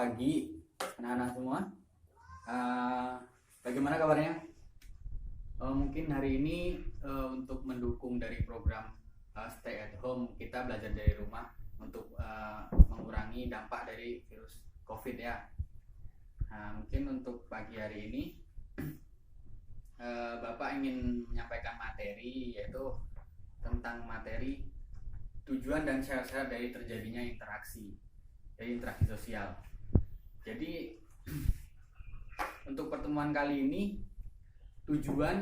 pagi anak-anak semua. Bagaimana kabarnya? Mungkin hari ini untuk mendukung dari program stay at home, kita belajar dari rumah untuk mengurangi dampak dari virus COVID ya. Mungkin untuk pagi hari ini Bapak ingin menyampaikan materi, yaitu tentang materi tujuan dan syarat-syarat dari terjadinya interaksi sosial. Jadi untuk pertemuan kali ini tujuan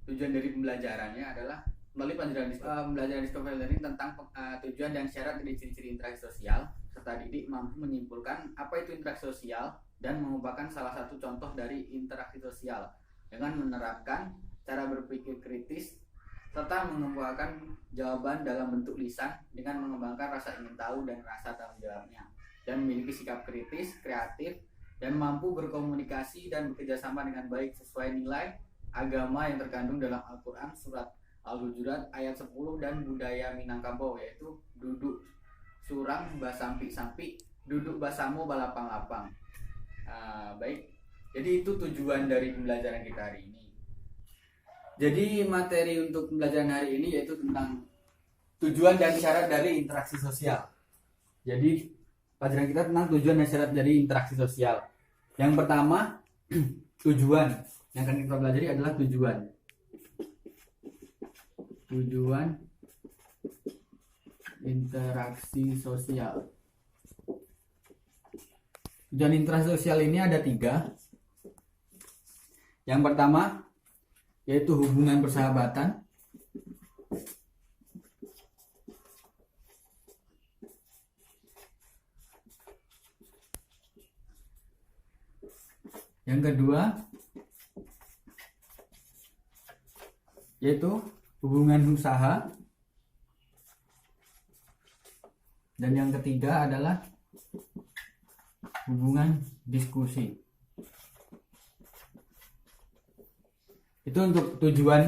dari pembelajarannya adalah melalui pembelajaran discovery learning tentang tujuan dan syarat dari ciri-ciri interaksi sosial, serta didik mampu menyimpulkan apa itu interaksi sosial dan merupakan salah satu contoh dari interaksi sosial dengan menerapkan cara berpikir kritis serta mengembangkan jawaban dalam bentuk lisan dengan mengembangkan rasa ingin tahu dan rasa tanggung jawabnya, dan memiliki sikap kritis, kreatif, dan mampu berkomunikasi dan bekerjasama dengan baik sesuai nilai agama yang terkandung dalam Al-Quran surat Al-Hujurat ayat 10 dan budaya Minangkabau, yaitu duduk surang basampi-sampi, duduk basamu balapang-lapang. Baik, jadi itu tujuan dari pembelajaran kita hari ini. Jadi materi untuk pembelajaran hari ini yaitu tentang tujuan dan syarat dari interaksi sosial. Jadi pelajaran kita tentang tujuan dan syarat dari interaksi sosial. Yang pertama, tujuan. Yang akan kita pelajari adalah tujuan. Tujuan interaksi sosial. Tujuan interaksi sosial ini ada 3. Yang pertama yaitu hubungan persahabatan. Yang kedua yaitu hubungan usaha. Dan yang ketiga adalah hubungan diskusi. Itu untuk tujuan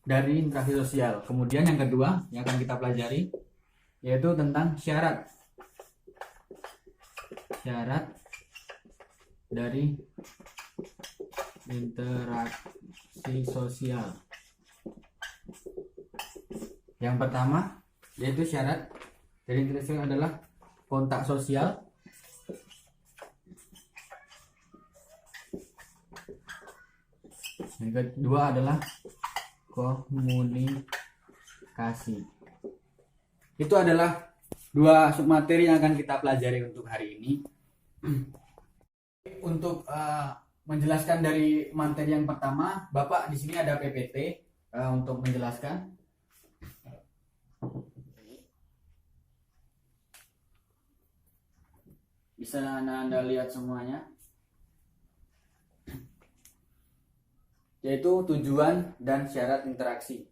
dari interaksi sosial. Kemudian yang kedua yang akan kita pelajari yaitu tentang syarat dari interaksi sosial. Yang pertama yaitu syarat dari interaksi sosial adalah kontak sosial. Yang kedua adalah komunikasi. Itu adalah 2 submateri yang akan kita pelajari untuk hari ini. Untuk menjelaskan dari materi yang pertama, Bapak di sini ada PPT untuk menjelaskan. Bisa Anda lihat semuanya. Yaitu tujuan dan syarat interaksi.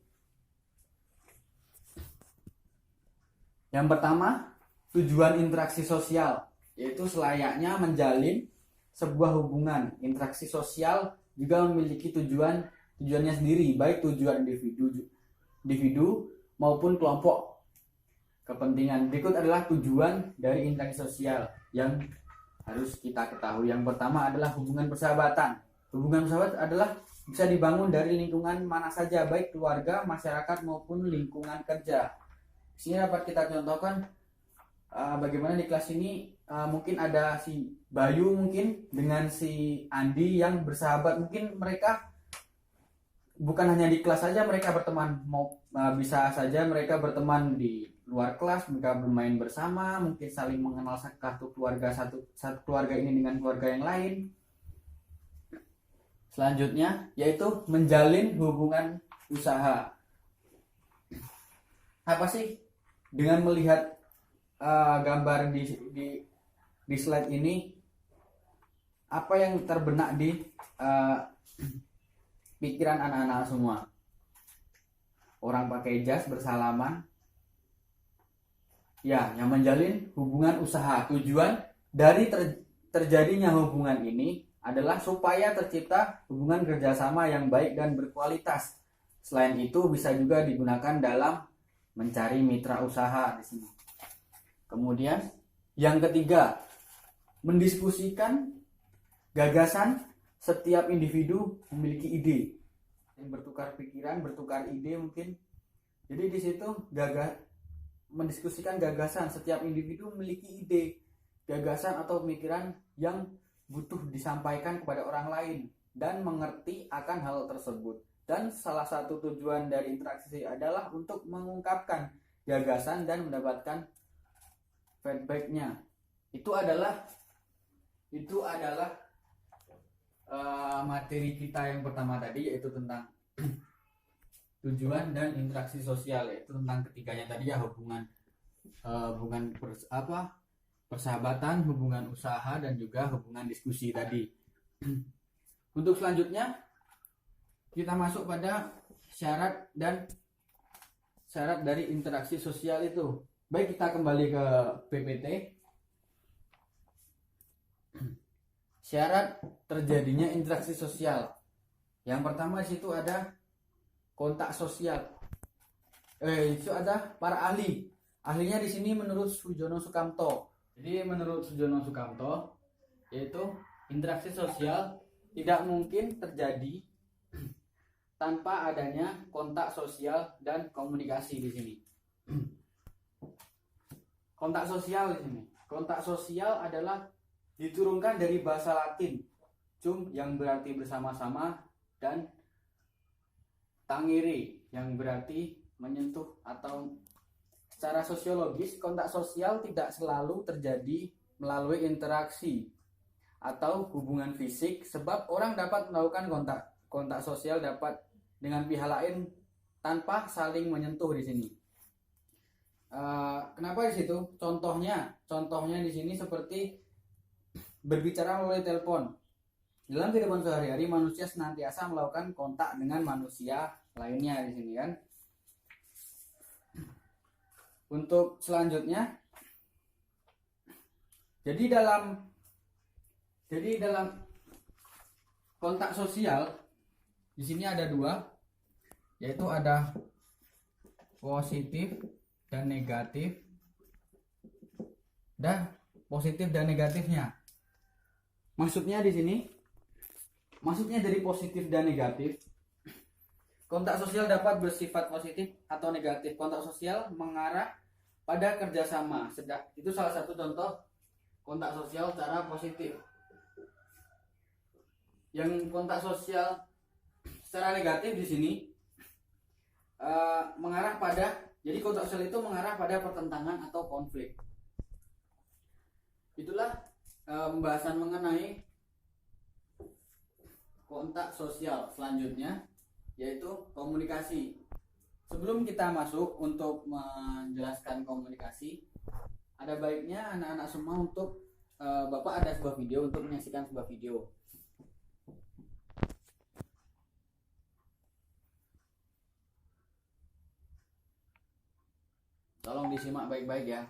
Yang pertama, tujuan interaksi sosial, yaitu selayaknya menjalin sebuah hubungan. Interaksi sosial juga memiliki tujuannya sendiri, baik tujuan individu maupun kelompok kepentingan. Berikut adalah tujuan dari interaksi sosial yang harus kita ketahui. Yang pertama adalah hubungan persahabatan. Hubungan persahabatan adalah bisa dibangun dari lingkungan mana saja, baik keluarga, masyarakat maupun lingkungan kerja. Di sini dapat kita contohkan bagaimana di kelas ini mungkin ada si Bayu mungkin dengan si Andi yang bersahabat. Mungkin mereka bukan hanya di kelas saja mereka berteman, bisa saja mereka berteman di luar kelas, mereka bermain bersama, mungkin saling mengenal satu keluarga ini dengan keluarga yang lain. Selanjutnya yaitu menjalin hubungan usaha. Apa sih dengan melihat gambar di slide ini, apa yang terbenak di pikiran anak-anak semua? Orang pakai jas bersalaman. Ya, yang menjalin hubungan usaha. Tujuan dari terjadinya hubungan ini adalah supaya tercipta hubungan kerjasama yang baik dan berkualitas. Selain itu bisa juga digunakan dalam mencari mitra usaha di sini. Kemudian yang ketiga mendiskusikan gagasan. Setiap individu memiliki ide, yang bertukar pikiran, bertukar ide mungkin. Jadi di situ mendiskusikan gagasan. Setiap individu memiliki ide, gagasan atau pemikiran yang butuh disampaikan kepada orang lain dan mengerti akan hal tersebut. Dan salah satu tujuan dari interaksi adalah untuk mengungkapkan gagasan dan mendapatkan feedbacknya. Itu adalah materi kita yang pertama tadi, yaitu tentang tujuan dan interaksi sosial, yaitu tentang ketiganya tadi ya, hubungan persahabatan, hubungan usaha, dan juga hubungan diskusi tadi. Untuk selanjutnya kita masuk pada syarat dari interaksi sosial itu. Baik, kita kembali ke PPT. Syarat terjadinya interaksi sosial. Yang pertama di situ ada kontak sosial. Itu ada para ahli. Ahlinya di sini menurut Sujono Sukamto. Jadi menurut Sujono Sukamto, yaitu interaksi sosial tidak mungkin terjadi tanpa adanya kontak sosial dan komunikasi di sini. Kontak sosial di sini. Kontak sosial adalah diturunkan dari bahasa Latin cum yang berarti bersama-sama dan tangere yang berarti menyentuh. Atau secara sosiologis, kontak sosial tidak selalu terjadi melalui interaksi atau hubungan fisik, sebab orang dapat melakukan kontak sosial dapat dengan pihak lain tanpa saling menyentuh di sini. Kenapa di situ? Contohnya di sini seperti berbicara melalui telepon. Dalam kehidupan sehari-hari, manusia senantiasa melakukan kontak dengan manusia lainnya di sini kan. Untuk selanjutnya, jadi dalam kontak sosial di sini ada dua, yaitu ada positif dan negatif, dan positif dan negatifnya. Maksudnya dari positif dan negatif, kontak sosial dapat bersifat positif atau negatif. Kontak sosial mengarah pada kerjasama. Itu salah satu contoh kontak sosial secara positif. Yang kontak sosial secara negatif di sini jadi kontak sosial itu mengarah pada pertentangan atau konflik. Itulah pembahasan mengenai kontak sosial. Selanjutnya yaitu komunikasi. Sebelum kita masuk untuk menjelaskan komunikasi, ada baiknya anak-anak semua untuk Bapak ada sebuah video untuk menyaksikan sebuah video. Tolong disimak baik-baik ya.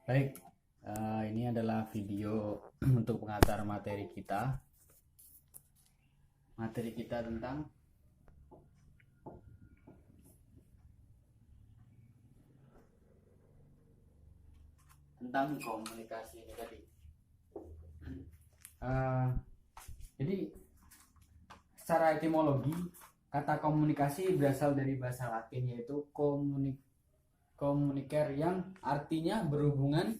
Baik, ini adalah video untuk pengantar materi kita. Materi kita tentang komunikasi ini tadi. Jadi secara etimologi kata komunikasi berasal dari bahasa Latin, yaitu communicare, yang artinya berhubungan.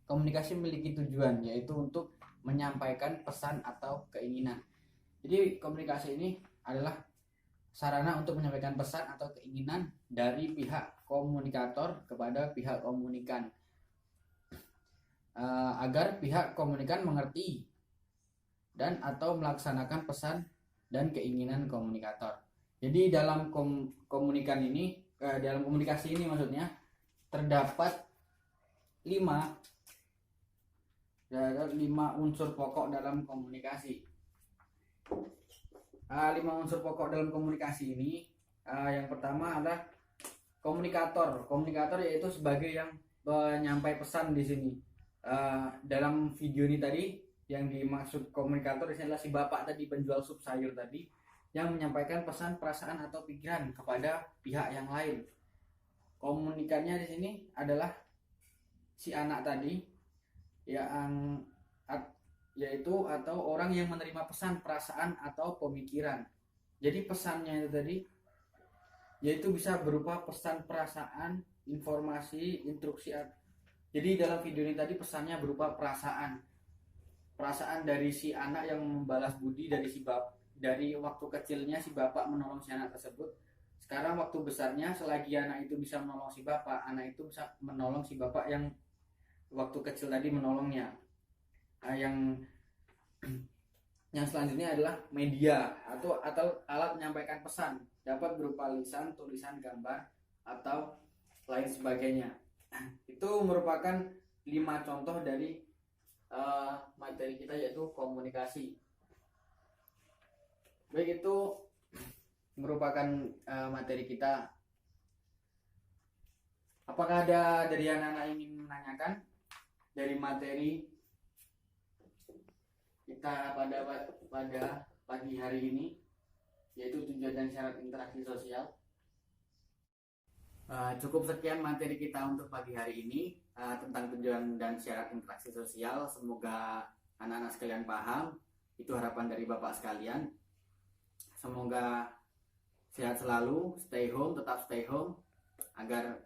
Komunikasi memiliki tujuan, yaitu untuk menyampaikan pesan atau keinginan. Jadi komunikasi ini adalah sarana untuk menyampaikan pesan atau keinginan dari pihak komunikator kepada pihak komunikan, agar pihak komunikan mengerti dan atau melaksanakan pesan dan keinginan komunikator. Jadi dalam dalam komunikasi ini maksudnya terdapat 5 unsur pokok dalam komunikasi. 5 unsur pokok dalam komunikasi ini, yang pertama adalah komunikator. Komunikator yaitu sebagai yang penyampai pesan di sini. Dalam video ini tadi yang dimaksud komunikator ini adalah si bapak tadi, penjual sup sayur tadi, yang menyampaikan pesan, perasaan atau pikiran kepada pihak yang lain. Komunikannya di sini adalah si anak tadi, yaitu atau orang yang menerima pesan, perasaan atau pemikiran. Jadi pesannya itu tadi yaitu bisa berupa pesan, perasaan, informasi, instruksi. Jadi dalam video ini tadi pesannya berupa perasaan dari si anak yang membalas budi dari waktu kecilnya si bapak menolong si anak tersebut. Sekarang waktu besarnya, selagi anak itu bisa menolong si bapak, anak itu bisa menolong si bapak yang waktu kecil tadi menolongnya. Yang selanjutnya adalah media atau alat menyampaikan pesan, dapat berupa lisan, tulisan, gambar, atau lain sebagainya. Itu merupakan 5 contoh dari materi kita, yaitu komunikasi. Baik, itu merupakan materi kita. Apakah ada dari anak-anak yang ingin menanyakan dari materi kita pada pagi hari ini, yaitu tujuan dan syarat interaksi sosial? Cukup sekian materi kita untuk pagi hari ini tentang tujuan dan syarat interaksi sosial. Semoga anak-anak sekalian paham. Itu harapan dari Bapak sekalian. Semoga sehat selalu, tetap stay home, agar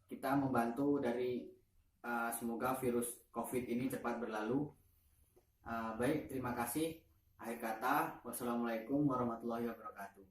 kita membantu dari semoga virus COVID ini cepat berlalu. Baik, terima kasih. Akhir kata, wassalamualaikum warahmatullahi wabarakatuh.